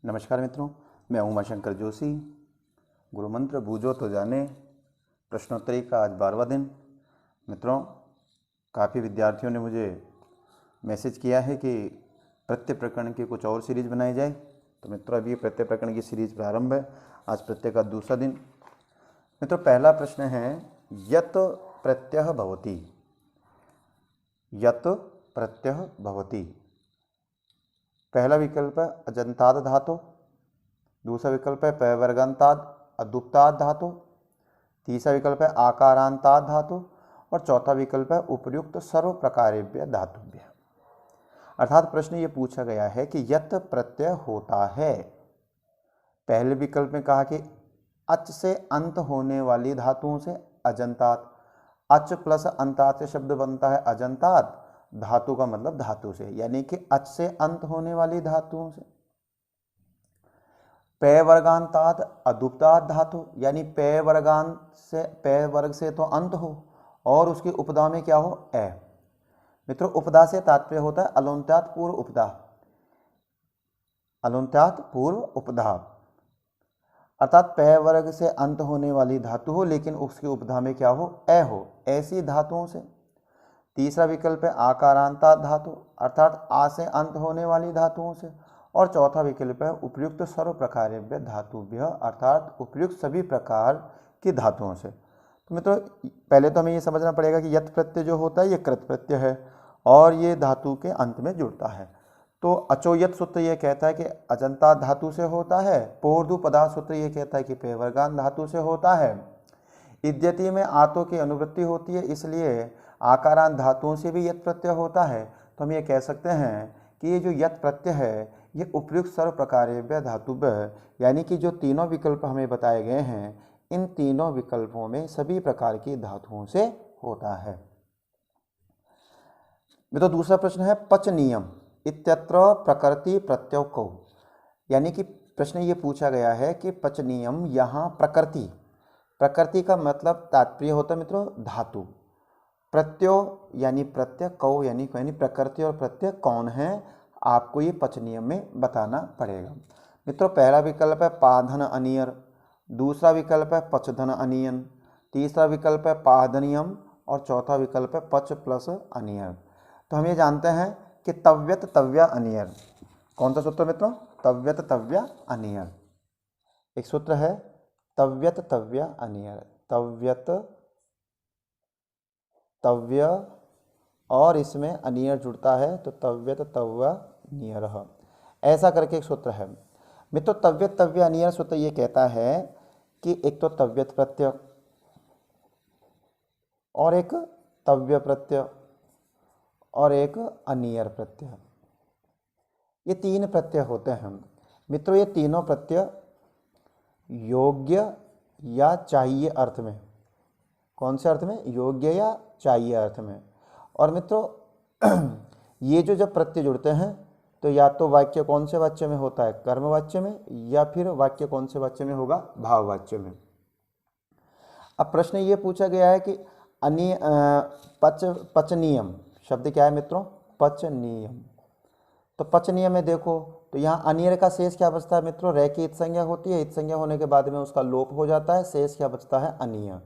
नमस्कार मित्रों, मैं उमाशंकर जोशी। गुरु मंत्र बूझो तो जाने प्रश्नोत्तरी का आज 12वां दिन। मित्रों, काफ़ी विद्यार्थियों ने मुझे मैसेज किया है कि प्रत्यय प्रकरण की कुछ और सीरीज बनाई जाए। तो मित्रों, अभी प्रत्यय प्रकरण की सीरीज प्रारंभ है। आज प्रत्यय का दूसरा दिन। मित्रों, पहला प्रश्न है यत प्रत्यय भवति। यत प्रत्यय भवति। पहला विकल्प है अजंताद धातु, दूसरा विकल्प है पैवर्गांताद अदुप्ताद धातु, तीसरा विकल्प है आकारांताद धातु और चौथा विकल्प है उपर्युक्त सर्व प्रकारेभ्य धातुभ्य। अर्थात प्रश्न ये पूछा गया है कि यत प्रत्यय होता है। पहले विकल्प में कहा कि अच से अंत होने वाली धातुओं से अजंतात, अच प्लस अंतात से शब्द बनता है अजंतात। धातु का मतलब धातु से, यानी कि अच से अंत होने वाली धातुओं से। पे वर्गांतात अदुप्ताद धातु, यानी पे वर्गांत से, पे वर्ग से तो अंत हो और उसकी उपदा में क्या हो, ए। मित्रों, उपदा से तात्पर्य होता है अलोन्त्यात पूर्व उपदा। अलोन्त्यात पूर्व उपदा अर्थात पे वर्ग से अंत होने वाली धातु हो लेकिन उसकी उपधा में क्या हो, ए हो, ऐसी धातुओं से। तीसरा विकल्प है आकारांताद धातु, अर्थात आ से अंत होने वाली धातुओं से। और चौथा विकल्प है उपयुक्त सर्व प्रकारेभ्य धातुभ्य, अर्थात उपयुक्त सभी प्रकार की धातुओं से। तो मित्रों, पहले तो हमें ये समझना पड़ेगा कि यत प्रत्यय जो होता है ये कृत प्रत्यय है और ये धातु के अंत में जुड़ता है। तो अचोयत सूत्र ये कहता है कि अजंता धातु से होता है। पोर्धु पदार्थ सूत्र ये कहता है कि पेवर्गान धातु से होता है। इद्यति में आतों की अनुवृत्ति होती है, इसलिए आकारांत धातुओं से भी यत प्रत्यय होता है। तो हम ये कह सकते हैं कि ये जो यत प्रत्यय है ये उपयुक्त सर्व प्रकारेभ्य धातुभ्य, यानी कि जो तीनों विकल्प हमें बताए गए हैं इन तीनों विकल्पों में सभी प्रकार की धातुओं से होता है। तो दूसरा प्रश्न है पच नियम इत्यत्र प्रकृति प्रत्यय को, यानी कि प्रश्न ये पूछा गया है कि पच नियम यहाँ प्रकृति, प्रकृति का मतलब तात्पर्य होता है मित्रों धातु, प्रत्यय यानी प्रत्यय, कौ यानी प्रकृति और प्रत्यय कौन है, आपको ये पच नियम में बताना पड़ेगा। मित्रों, पहला विकल्प है पाधन अनियर, दूसरा विकल्प है पचधन अनियन, तीसरा विकल्प है पाधनियम और चौथा विकल्प है पच प्लस अनियर। तो हम ये जानते हैं कि तव्यत तव्या अनियर। कौन सा सूत्र मित्रों, तव्यत तव्या अनियर। एक सूत्र है तव्यत तव्या अनियर, तव्यत तव्य और इसमें अनियर जुड़ता है तो तव्यत तव्या नियर, ऐसा करके एक सूत्र है। मित्रों, तव्यत तव्या अनियर सूत्र ये कहता है कि एक तो तव्यत प्रत्यय और एक तव्य प्रत्यय और एक अनियर प्रत्यय, ये तीन प्रत्यय होते हैं। मित्रों, ये तीनों प्रत्यय योग्य या चाहिए अर्थ में, कौन से अर्थ में, योग्य या चाहिए अर्थ में। और मित्रों ये जो जब प्रत्यय जुड़ते हैं तो या तो वाक्य कौन से वाक्य में होता है, कर्म वाक्य में, या फिर वाक्य कौन से वाक्य में होगा, भाव वाक्य में। अब प्रश्न ये पूछा गया है कि पच नियम शब्द क्या है मित्रों, पच नियम। तो पच नियम में देखो तो यहाँ अनियर का शेष क्या बचता है मित्रों, रे की इत संज्ञा होती है, इत संज्ञा होने के बाद में उसका लोप हो जाता है, शेष क्या बचता है, अनिय।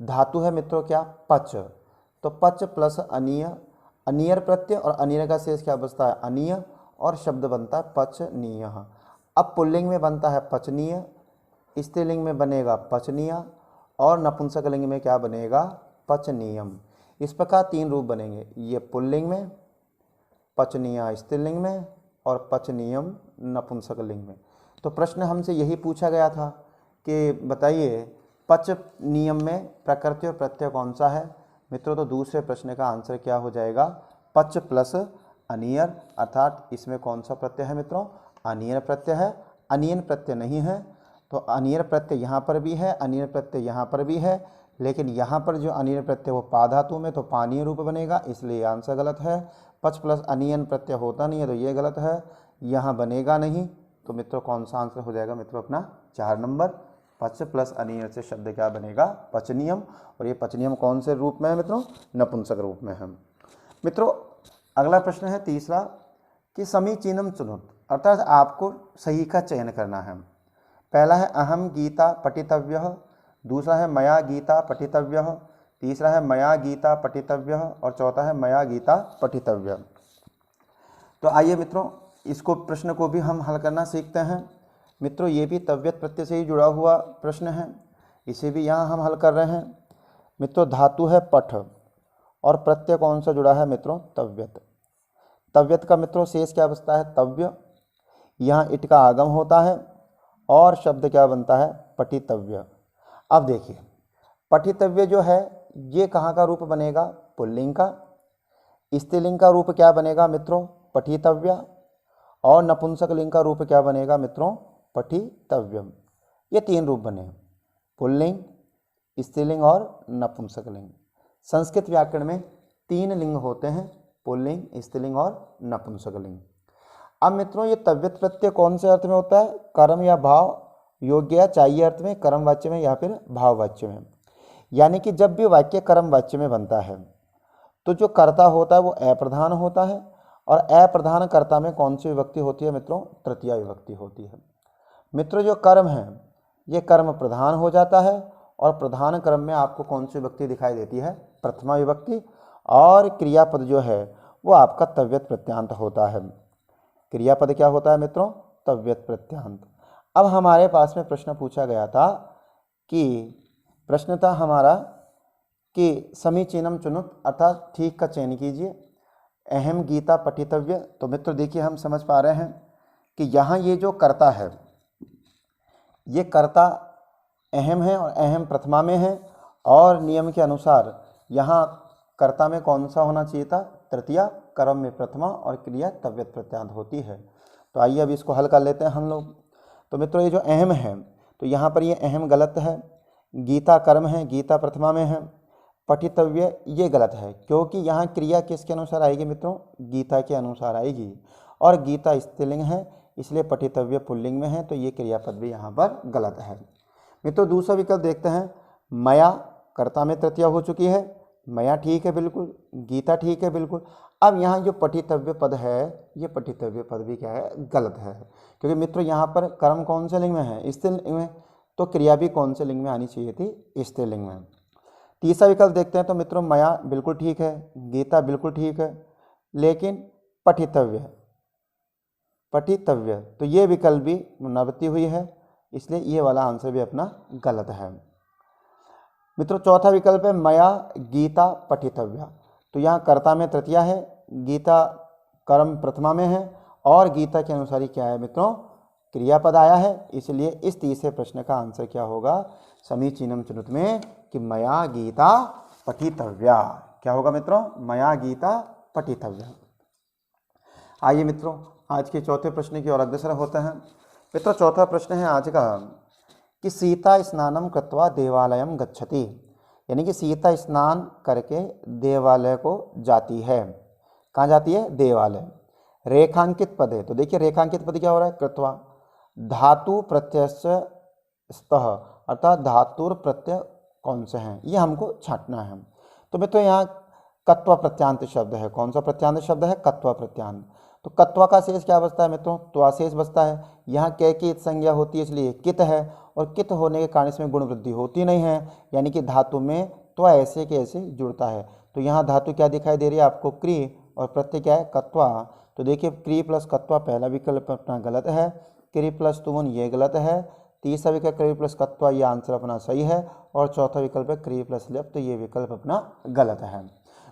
धातु है मित्रों क्या, पच, तो पच प्लस अनिय, अनियर प्रत्यय और अनियर का शेष क्या बचता है, अनिय, और शब्द बनता है पचनीय। अब पुल्लिंग में बनता है पचनीय, स्त्रीलिंग में बनेगा पचनीय और नपुंसकलिंग में क्या बनेगा, पचनीयम। इस प्रकार तीन रूप बनेंगे, ये पुल्लिंग में, पचनीय स्त्रीलिंग में और पचनीयम नपुंसकलिंग में। तो प्रश्न हमसे यही पूछा गया था कि बताइए पच नियम में प्रकृति और प्रत्यय कौन सा है। मित्रों, तो दूसरे प्रश्न का आंसर क्या हो जाएगा, पच प्लस अनियर, अर्थात इसमें कौन सा प्रत्यय है मित्रों, अनियर प्रत्यय है। अनियन प्रत्यय नहीं है, तो अनियर प्रत्यय यहाँ पर भी है, अनियर प्रत्यय यहाँ पर भी है, लेकिन यहाँ पर जो अनियर प्रत्यय वो पा धातु में तो पानीय रूप बनेगा, इसलिए आंसर गलत है। पच प्लस अनियन प्रत्यय होता नहीं है तो ये गलत है, यहाँ बनेगा नहीं। तो मित्रों कौन सा आंसर हो जाएगा मित्रों अपना 4 नंबर, पच प्लस अनियर से शब्द क्या बनेगा, पचनियम। और ये पचनियम कौन से रूप में है मित्रों, नपुंसक रूप में है। मित्रों, अगला प्रश्न है तीसरा कि समीचीनम चुनुत, अर्थात आपको सही का चयन करना है। पहला है अहम गीता पठितव्यः, दूसरा है मया गीता पठितव्यः, तीसरा है मया गीता पठितव्यः और चौथा है मया गीता पठितव्यः। तो आइए मित्रों इसको प्रश्न को भी हम हल करना सीखते हैं। मित्रों ये भी तव्यत प्रत्यय से ही जुड़ा हुआ प्रश्न है, इसे भी यहाँ हम हल कर रहे हैं। मित्रों धातु है पठ और प्रत्यय कौन सा जुड़ा है मित्रों? तव्यत। तव्यत का मित्रों शेष क्या बचता है? तव्य। यहाँ इट का आगम होता है और शब्द क्या बनता है? पठितव्य। अब देखिए पठितव्य जो है ये कहाँ का रूप बनेगा? पुल्लिंग का। स्त्रीलिंग का रूप क्या बनेगा मित्रों? पठितव्य। और नपुंसक लिंग का रूप क्या बनेगा मित्रों? पठितव्यम। ये तीन रूप बने, पुल्लिंग, स्त्रीलिंग और नपुंसक लिंग। संस्कृत व्याकरण में तीन लिंग होते हैं, पुल्लिंग, स्त्रीलिंग और नपुंसक लिंग। अब मित्रों ये तव्यत प्रत्यय कौन से अर्थ में होता है? कर्म या भाव योग्य या चाहिए अर्थ में, कर्म वाच्य में या फिर भाव वाच्य में। यानी कि जब भी वाक्य कर्म वाच्य में बनता है तो जो कर्ता होता है वो अप्रधान होता है, और अप्रधान कर्ता में कौन सी विभक्ति होती है मित्रों? तृतीया विभक्ति होती है। मित्रों जो कर्म है ये कर्म प्रधान हो जाता है, और प्रधान कर्म में आपको कौन सी विभक्ति दिखाई देती है? प्रथमा विभक्ति। और क्रियापद जो है वो आपका तव्यत प्रत्यांत होता है। क्रियापद क्या होता है मित्रों? तव्यत प्रत्यांत। अब हमारे पास में प्रश्न पूछा गया था कि प्रश्न था हमारा कि समीचीनम चुनुत, अर्थात ठीक का चयन कीजिए। अहम गीता पठितव्य। तो मित्र देखिए हम समझ पा रहे हैं कि यहाँ ये जो कर्ता है ये कर्ता अहम है और अहम प्रथमा में है, और नियम के अनुसार यहाँ कर्ता में कौन सा होना चाहिए था? तृतीया, कर्म में प्रथमा और क्रिया तव्यत प्रत्यांत होती है। तो आइए अब इसको हल कर लेते हैं हम लोग। तो मित्रों ये जो अहम है तो यहाँ पर ये अहम गलत है, गीता कर्म है, गीता प्रथमा में है, पठितव्य ये गलत है, क्योंकि यहाँ क्रिया किसके अनुसार आएगी मित्रों? गीता के अनुसार आएगी, और गीता स्त्रीलिंग है इसलिए पठितव्य पुल्लिंग में है, तो ये क्रियापद भी यहाँ पर गलत है। मित्रों दूसरा विकल्प देखते हैं। मया कर्ता में तृतीया हो चुकी है, मया ठीक है बिल्कुल, गीता ठीक है बिल्कुल। अब यहाँ जो पठितव्य पद है ये पठितव्य पद भी क्या है? गलत है, क्योंकि मित्रों यहाँ पर कर्म कौन से लिंग में है? स्त्रीलिंग में, तो क्रिया भी कौन से लिंग में आनी चाहिए थी? स्त्रीलिंग में। तीसरा विकल्प देखते हैं। तो मित्रों मया बिल्कुल ठीक है, गीता बिल्कुल ठीक है, लेकिन पठितव्य तो ये विकल्प भी पुनरावृत्ति हुई है, इसलिए ये वाला आंसर भी अपना गलत है। मित्रों चौथा विकल्प है मया गीता पठितव्या। तो यहाँ कर्ता में तृतीया है, गीता कर्म प्रथमा में है, और गीता के अनुसार ही क्या है मित्रों? क्रियापद आया है, इसलिए इस तीसरे प्रश्न का आंसर क्या होगा समीचीनम चुनुत में कि मया गीता पठितव्या। क्या होगा मित्रों? मया गीता पठितव्या। आइए मित्रों आज के चौथे प्रश्न की ओर अग्रसर होते हैं। मित्रों चौथा प्रश्न है आज का कि सीता स्नानम कृत्वा देवालयम गच्छति, यानी कि सीता स्नान करके देवालय को जाती है। कहाँ जाती है? देवालय। रेखांकित पद है, तो देखिए रेखांकित पद क्या हो रहा है? कृत्वा। धातु प्रत्यय स्तः, अर्थात धातुर प्रत्यय कौन से हैं ये हमको छांटना है। तो मित्रों यहाँ कत्वा प्रत्यांत शब्द है। कौन सा प्रत्यांत शब्द है? कत्वा प्रत्यांत। तो कत्वा का शेष क्या बचता है मित्रों? त्वा शेष बचता है। यहाँ कै की संज्ञा होती है इसलिए कित है, और कित होने के कारण इसमें गुण वृद्धि होती नहीं है, यानी कि धातु में त्वा ऐसे के ऐसे जुड़ता है। तो यहाँ धातु क्या दिखाई दे रही है आपको? क्री, और प्रत्यय क्या है? कत्वा। तो देखिए क्री प्लस कत्वा पहला विकल्प अपना गलत है, क्री प्लस तुमुन ये गलत है, तीसरा विकल्प क्री प्लस कत्वा ये आंसर अपना सही है, और चौथा विकल्प है क्री प्लस लेप, तो ये विकल्प अपना गलत है।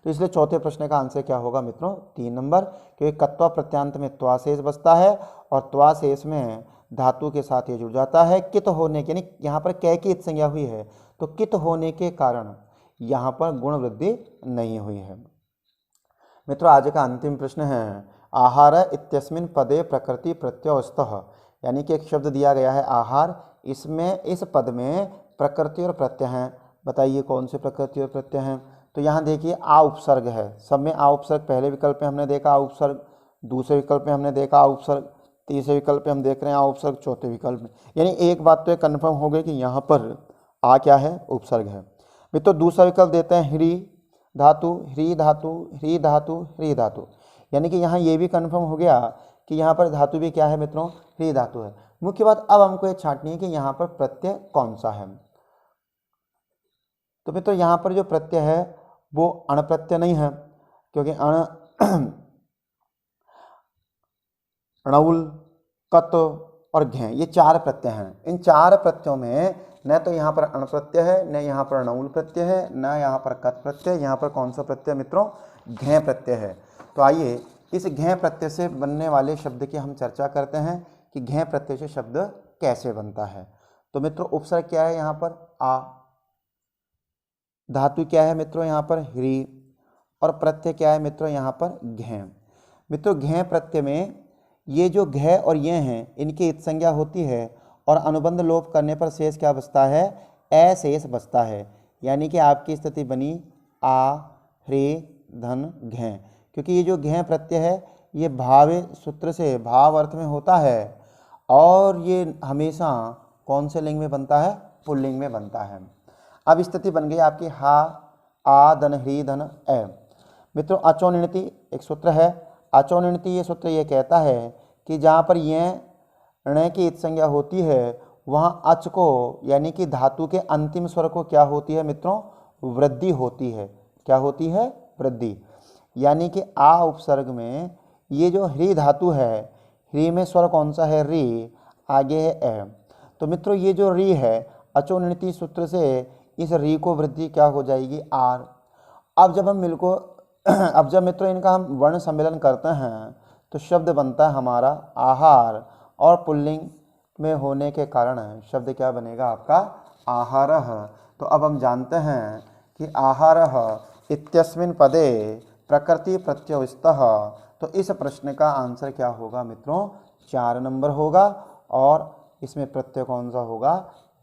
तो इसलिए चौथे प्रश्न का आंसर क्या होगा मित्रों? 3 नंबर, क्योंकि कत्वा प्रत्यांत में त्वा शेष बचता है, और त्वा शेष में धातु के साथ ये जुड़ जाता है। कित होने के, यानी यहाँ पर कै की संज्ञा हुई है, तो कित होने के कारण यहाँ पर गुण वृद्धि नहीं हुई है। मित्रों आज का अंतिम प्रश्न है आहार इत्यस्मिन् पदे प्रकृति प्रत्ययस्तः, यानी कि एक शब्द दिया गया है आहार, इसमें इस पद में प्रकृति और प्रत्यय हैं। बताइए कौन से प्रकृति और प्रत्यय हैं? तो यहाँ देखिए आ उपसर्ग है, सब में आ उपसर्ग। पहले विकल्प में हमने देखा आ उपसर्ग, दूसरे विकल्प में हमने देखा आ उपसर्ग, तीसरे विकल्प में हम देख रहे हैं आ उपसर्ग, चौथे विकल्प में। यानी एक बात तो कन्फर्म हो गई कि यहाँ पर आ क्या है? उपसर्ग है। मित्रों दूसरा विकल्प देते हैं ह्री धातु, ह्री धातु, ह्री धातु, ह्री धातु, यानी कि यहाँ ये भी कन्फर्म हो गया कि यहाँ पर धातु भी क्या है मित्रों, री धातु है। मुख्य बात अब हमको ये छांटनी है कि यहाँ पर प्रत्यय कौन सा है। तो मित्रों यहाँ पर जो प्रत्यय है वो अण प्रत्यय नहीं है, क्योंकि अणउल, कत और घे ये 4 प्रत्यय हैं। इन 4 प्रत्ययों में न तो यहाँ पर अण प्रत्यय है, न यहाँ पर अणउल प्रत्यय है, न यहाँ पर कत प्रत्यय। यहाँ पर कौन सा प्रत्यय मित्रों, घे प्रत्यय है। तो आइए इस घे प्रत्यय से बनने वाले शब्द की हम चर्चा करते हैं कि घे प्रत्यय से शब्द कैसे बनता है। तो मित्रों उपसर्ग क्या है यहाँ पर, आ, धातु क्या है मित्रों यहाँ पर, ह्री, और प्रत्यय क्या है मित्रों यहाँ पर, घे। मित्रों घे प्रत्यय में ये जो घे और ये हैं इनकी इत संज्ञा होती है और अनुबंध लोप करने पर शेष क्या बचता है, अशेष बचता है। यानी कि आपकी स्थिति बनी आ, ह्री, धन, घे। क्योंकि ये जो घे प्रत्यय है ये भाव सूत्र से भाव अर्थ में होता है और ये हमेशा कौन से लिंग में बनता है, पुल्लिंग में बनता है। अब स्थिति बन गई आपकी हा, आ, धन, ह्री, धन, ए। मित्रों अचोनिणति एक सूत्र है। अचोनिणति ये सूत्र ये कहता है कि जहाँ पर ये ण की इत संज्ञा होती है वहाँ अच को यानी कि धातु के अंतिम स्वर को क्या होती है मित्रों, वृद्धि होती है। क्या होती है, वृद्धि। यानी कि आ उपसर्ग में ये जो ह्री धातु है, ह्री में स्वर कौन सा है, री, आगे है ए। तो मित्रों ये जो री है अचोनिणति सूत्र से इस री को वृद्धि क्या हो जाएगी, आर। अब जब हम अब जब मित्रों इनका हम वर्ण सम्मेलन करते हैं तो शब्द बनता है हमारा आहार, और पुल्लिंग में होने के कारण शब्द क्या बनेगा आपका, आहारः। तो अब हम जानते हैं कि आहारः इत्यस्मिन् पदे प्रकृति प्रत्ययस्तः। तो इस प्रश्न का आंसर क्या होगा मित्रों, 4 नंबर होगा और इसमें प्रत्यय कौन सा होगा,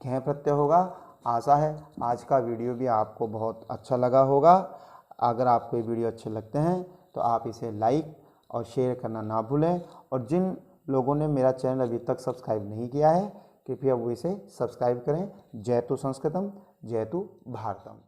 घे प्रत्यय होगा। आशा है आज का वीडियो भी आपको बहुत अच्छा लगा होगा। अगर आपको ये वीडियो अच्छे लगते हैं तो आप इसे लाइक और शेयर करना ना भूलें, और जिन लोगों ने मेरा चैनल अभी तक सब्सक्राइब नहीं किया है कृपया वो इसे सब्सक्राइब करें। जयतु संस्कृतम, जयतु भारतम।